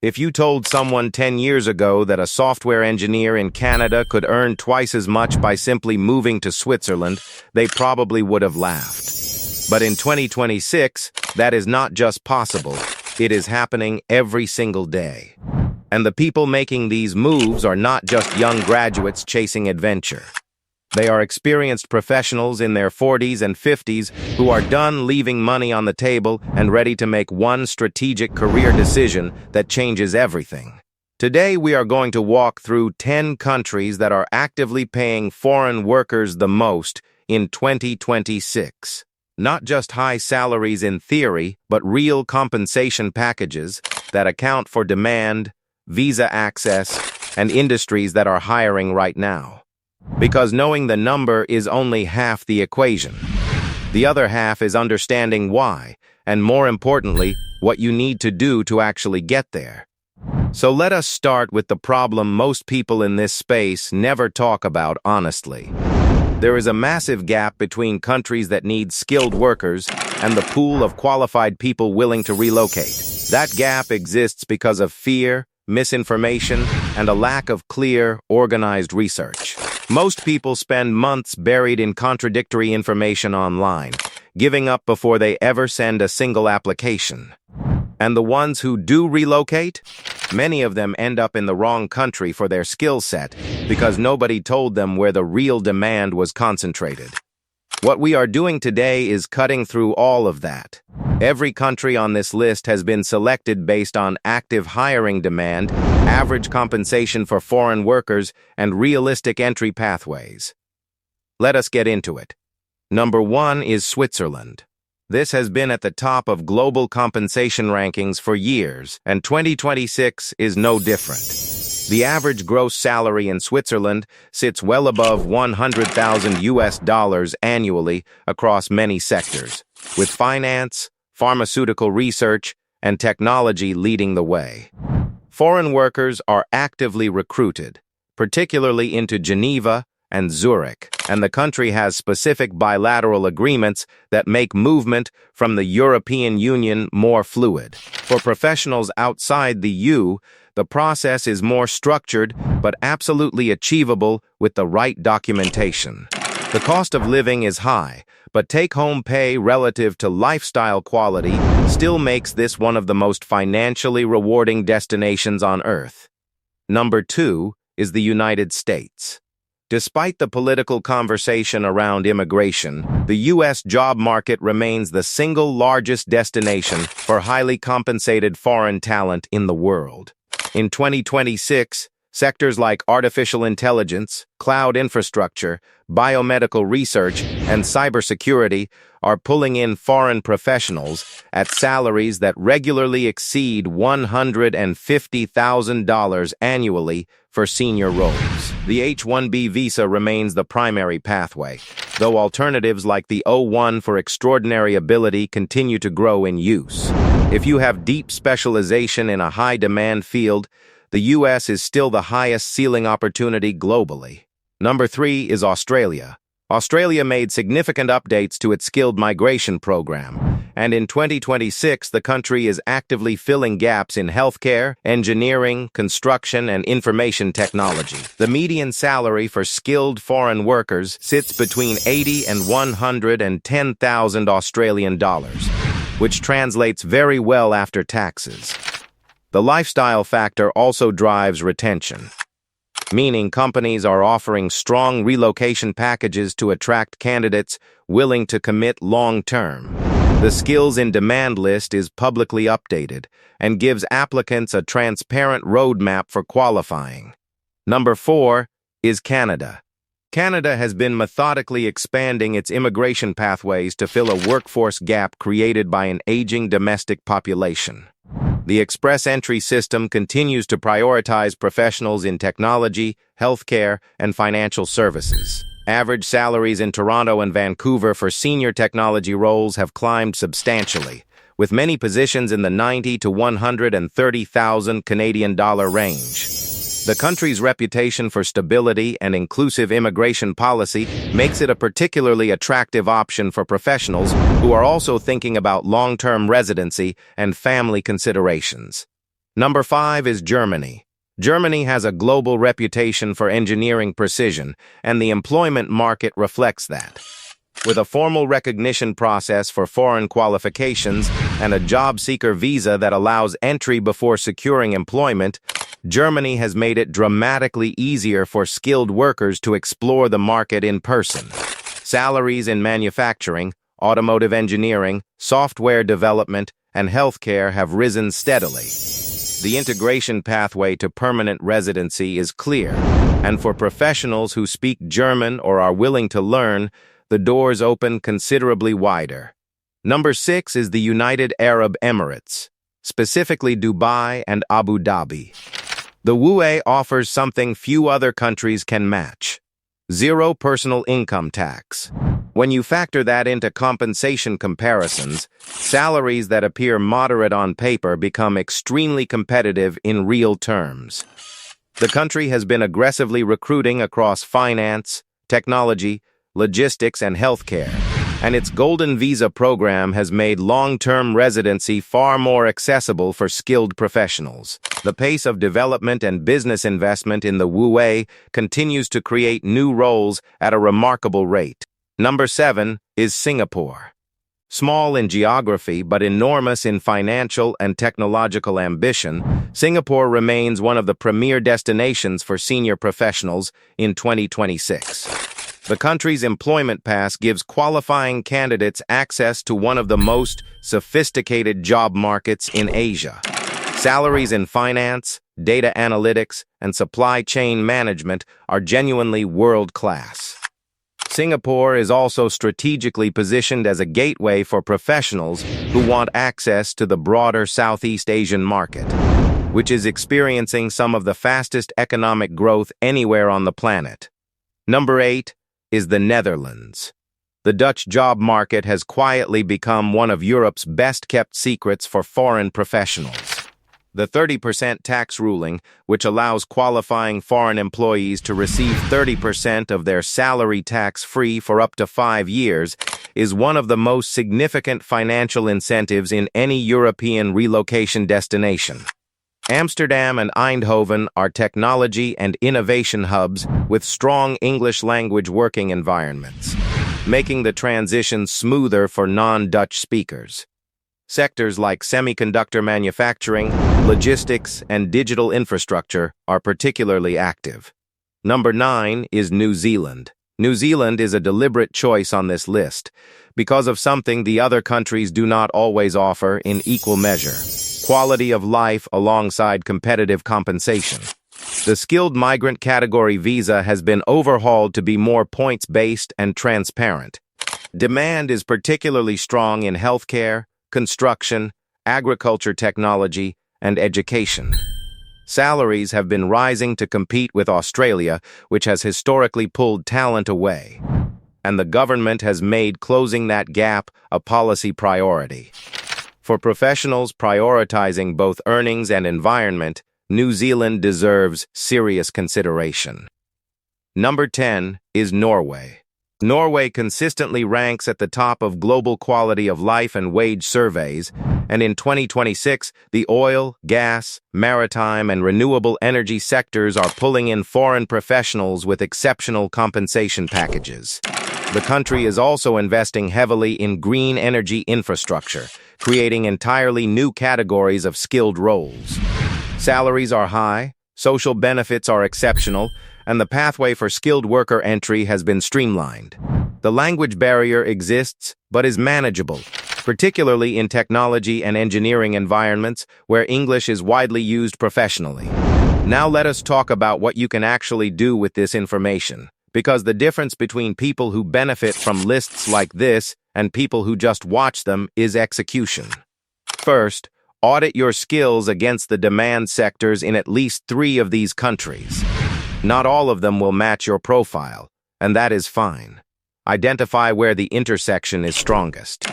If you told someone 10 years ago that a software engineer in Canada could earn twice as much by simply moving to Switzerland, they probably would have laughed. But in 2026, that is not just possible, it is happening every single day. And the people making these moves are not just young graduates chasing adventure. They are experienced professionals in their 40s and 50s who are done leaving money on the table and ready to make one strategic career decision that changes everything. Today, we are going to walk through 10 countries that are actively paying foreign workers the most in 2026. Not just high salaries in theory, but real compensation packages that account for demand, visa access, and industries that are hiring right now. Because knowing the number is only half the equation. The other half is understanding why, and more importantly, what you need to do to actually get there. So let us start with the problem most people in this space never talk about honestly. There is a massive gap between countries that need skilled workers and the pool of qualified people willing to relocate. That gap exists because of fear, misinformation, and a lack of clear, organized research. Most people spend months buried in contradictory information online, giving up before they ever send a single application. And the ones who do relocate? Many of them end up in the wrong country for their skill set because nobody told them where the real demand was concentrated. What we are doing today is cutting through all of that. Every country on this list has been selected based on active hiring demand, average compensation for foreign workers, and realistic entry pathways. Let us get into it. Number 1 is Switzerland. This has been at the top of global compensation rankings for years, and 2026 is no different. The average gross salary in Switzerland sits well above $100,000 annually across many sectors, with finance, pharmaceutical research, and technology leading the way. Foreign workers are actively recruited, particularly into Geneva and Zurich, and the country has specific bilateral agreements that make movement from the European Union more fluid. For professionals outside the EU, the process is more structured but absolutely achievable with the right documentation. The cost of living is high, but take-home pay relative to lifestyle quality still makes this one of the most financially rewarding destinations on Earth. Number 2 is the United States. Despite the political conversation around immigration, the U.S. job market remains the single largest destination for highly compensated foreign talent in the world. In 2026, sectors like artificial intelligence, cloud infrastructure, biomedical research, and cybersecurity are pulling in foreign professionals at salaries that regularly exceed $150,000 annually for senior roles. The H-1B visa remains the primary pathway, though alternatives like the O-1 for extraordinary ability continue to grow in use. If you have deep specialization in a high-demand field, the U.S. is still the highest ceiling opportunity globally. Number 3 is Australia. Australia made significant updates to its skilled migration program, and in 2026 the country is actively filling gaps in healthcare, engineering, construction, and information technology. The median salary for skilled foreign workers sits between $80,000 and $110,000 Australian dollars, which translates very well after taxes. The lifestyle factor also drives retention, meaning companies are offering strong relocation packages to attract candidates willing to commit long-term. The skills in demand list is publicly updated and gives applicants a transparent roadmap for qualifying. Number 4 is Canada. Canada has been methodically expanding its immigration pathways to fill a workforce gap created by an aging domestic population. The express entry system continues to prioritize professionals in technology, healthcare, and financial services. Average salaries in Toronto and Vancouver for senior technology roles have climbed substantially, with many positions in the $90,000 to $130,000 Canadian dollar range. The country's reputation for stability and inclusive immigration policy makes it a particularly attractive option for professionals who are also thinking about long-term residency and family considerations. Number 5 is Germany. Germany has a global reputation for engineering precision, and the employment market reflects that. With a formal recognition process for foreign qualifications and a job seeker visa that allows entry before securing employment, Germany has made it dramatically easier for skilled workers to explore the market in person. Salaries in manufacturing, automotive engineering, software development, and healthcare have risen steadily. The integration pathway to permanent residency is clear, and for professionals who speak German or are willing to learn, the doors open considerably wider. Number 6 is the United Arab Emirates, specifically Dubai and Abu Dhabi. The UAE offers something few other countries can match: zero personal income tax. When you factor that into compensation comparisons, salaries that appear moderate on paper become extremely competitive in real terms. The country has been aggressively recruiting across finance, technology, logistics, and healthcare, and its Golden Visa program has made long-term residency far more accessible for skilled professionals. The pace of development and business investment in the UAE continues to create new roles at a remarkable rate. Number 7 is Singapore. Small in geography but enormous in financial and technological ambition, Singapore remains one of the premier destinations for senior professionals in 2026. The country's employment pass gives qualifying candidates access to one of the most sophisticated job markets in Asia. Salaries in finance, data analytics, and supply chain management are genuinely world-class. Singapore is also strategically positioned as a gateway for professionals who want access to the broader Southeast Asian market, which is experiencing some of the fastest economic growth anywhere on the planet. Number 8 is the Netherlands. The Dutch job market has quietly become one of Europe's best-kept secrets for foreign professionals. The 30% tax ruling, which allows qualifying foreign employees to receive 30% of their salary tax-free for up to 5 years, is one of the most significant financial incentives in any European relocation destination. Amsterdam and Eindhoven are technology and innovation hubs with strong English language working environments, making the transition smoother for non-Dutch speakers. Sectors like semiconductor manufacturing, logistics, and digital infrastructure are particularly active. Number 9 is New Zealand. New Zealand is a deliberate choice on this list because of something the other countries do not always offer in equal measure: quality of life alongside competitive compensation. The skilled migrant category visa has been overhauled to be more points-based and transparent. Demand is particularly strong in healthcare, construction, agriculture technology, and education. Salaries have been rising to compete with Australia, which has historically pulled talent away, and the government has made closing that gap a policy priority. For professionals prioritizing both earnings and environment, New Zealand deserves serious consideration. Number 10 is Norway. Norway consistently ranks at the top of global quality of life and wage surveys, and in 2026, the oil, gas, maritime, and renewable energy sectors are pulling in foreign professionals with exceptional compensation packages. The country is also investing heavily in green energy infrastructure, creating entirely new categories of skilled roles. Salaries are high, social benefits are exceptional, and the pathway for skilled worker entry has been streamlined. The language barrier exists, but is manageable, particularly in technology and engineering environments where English is widely used professionally. Now let us talk about what you can actually do with this information, because the difference between people who benefit from lists like this and people who just watch them is execution. First, audit your skills against the demand sectors in at least 3 of these countries. Not all of them will match your profile, and that is fine. Identify where the intersection is strongest.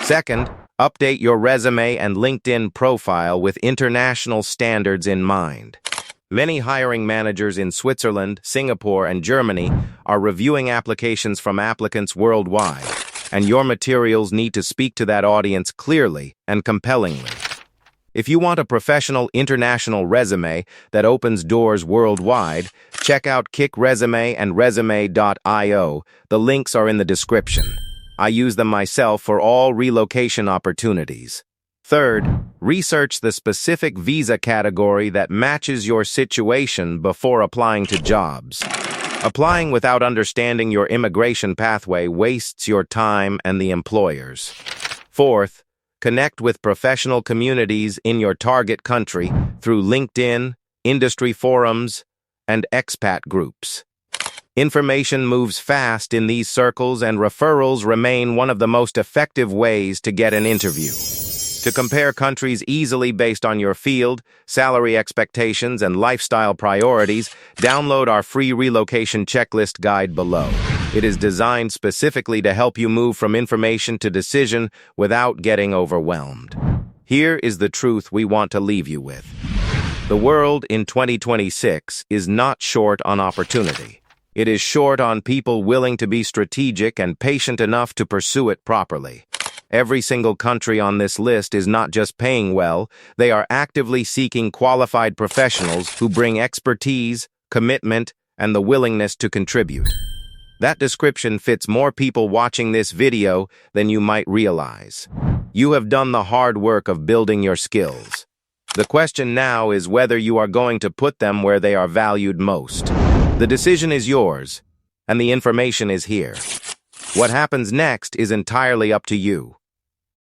Second, update your resume and LinkedIn profile with international standards in mind. Many hiring managers in Switzerland, Singapore, and Germany are reviewing applications from applicants worldwide, and your materials need to speak to that audience clearly and compellingly. If you want a professional international resume that opens doors worldwide, check out Kick Resume and Resume.io. The links are in the description. I use them myself for all relocation opportunities. Third, research the specific visa category that matches your situation before applying to jobs. Applying without understanding your immigration pathway wastes your time and the employer's. Fourth, connect with professional communities in your target country through LinkedIn, industry forums, and expat groups. Information moves fast in these circles, and referrals remain one of the most effective ways to get an interview. To compare countries easily based on your field, salary expectations, and lifestyle priorities, download our free relocation checklist guide below. It is designed specifically to help you move from information to decision without getting overwhelmed. Here is the truth we want to leave you with. The world in 2026 is not short on opportunity. It is short on people willing to be strategic and patient enough to pursue it properly. Every single country on this list is not just paying well, they are actively seeking qualified professionals who bring expertise, commitment, and the willingness to contribute. That description fits more people watching this video than you might realize. You have done the hard work of building your skills. The question now is whether you are going to put them where they are valued most. The decision is yours, and the information is here. What happens next is entirely up to you.